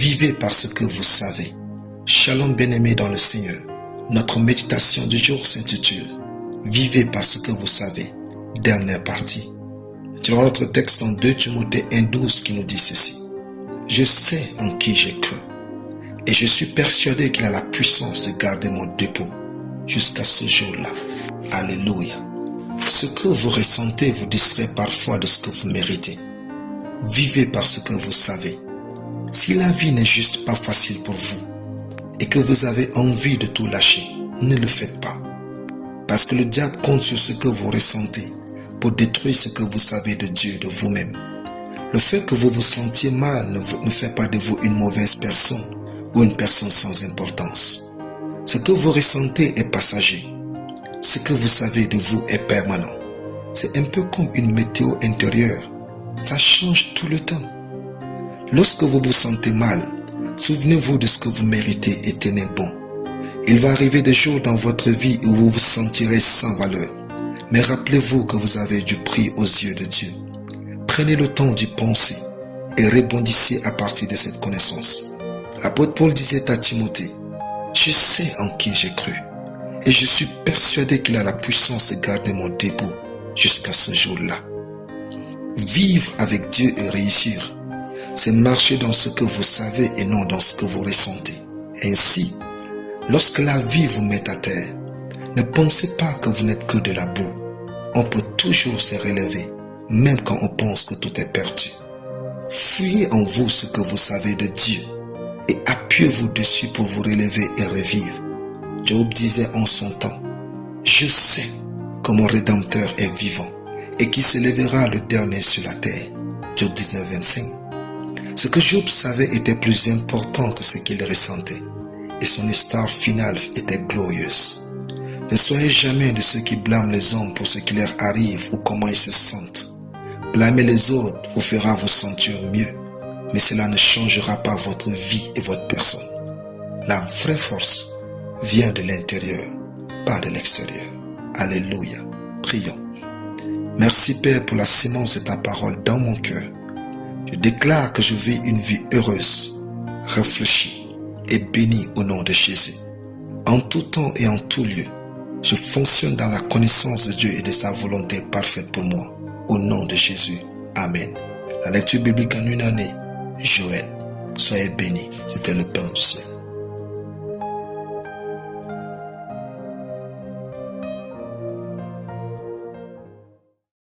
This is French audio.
Vivez parce que vous savez. Shalom bien-aimés dans le Seigneur. Notre méditation du jour s'intitule Vivez parce que vous savez. Dernière partie. Tirons notre texte en 2 Timothée 1,12 qui nous dit ceci. Je sais en qui j'ai cru et je suis persuadé qu'il a la puissance de garder mon dépôt jusqu'à ce jour-là. Alléluia. Ce que vous ressentez vous distrait parfois de ce que vous méritez. Vivez parce que vous savez. Si la vie n'est juste pas facile pour vous et que vous avez envie de tout lâcher, ne le faites pas. Parce que le diable compte sur ce que vous ressentez pour détruire ce que vous savez de Dieu et de vous-même. Le fait que vous vous sentiez mal ne fait pas de vous une mauvaise personne ou une personne sans importance. Ce que vous ressentez est passager. Ce que vous savez de vous est permanent. C'est un peu comme une météo intérieure. Ça change tout le temps. Lorsque vous vous sentez mal, souvenez-vous de ce que vous méritez et tenez bon. Il va arriver des jours dans votre vie où vous vous sentirez sans valeur. Mais rappelez-vous que vous avez du prix aux yeux de Dieu. Prenez le temps d'y penser et rebondissez à partir de cette connaissance. L'apôtre Paul disait à Timothée, « Je sais en qui j'ai cru et je suis persuadé qu'il a la puissance de garder mon dépôt jusqu'à ce jour-là. » Vivre avec Dieu et réussir, c'est marcher dans ce que vous savez et non dans ce que vous ressentez. Ainsi, lorsque la vie vous met à terre, ne pensez pas que vous n'êtes que de la boue. On peut toujours se relever, même quand on pense que tout est perdu. Fouillez en vous ce que vous savez de Dieu et appuyez-vous dessus pour vous relever et revivre. Job disait en son temps, « Je sais que mon Rédempteur est vivant et qu'il se lèvera le dernier sur la terre. » Job 19, 25. Ce que Job savait était plus important que ce qu'il ressentait et son histoire finale était glorieuse. Ne soyez jamais de ceux qui blâment les hommes pour ce qui leur arrive ou comment ils se sentent. Blâmer les autres vous fera vous sentir mieux, mais cela ne changera pas votre vie et votre personne. La vraie force vient de l'intérieur, pas de l'extérieur. Alléluia. Prions. Merci Père pour la sémence de ta parole dans mon cœur. Je déclare que je vis une vie heureuse, réfléchie et bénie au nom de Jésus. En tout temps et en tout lieu, je fonctionne dans la connaissance de Dieu et de sa volonté parfaite pour moi. Au nom de Jésus. Amen. La lecture biblique en une année. Joël. Soyez bénis. C'était le Père du ciel.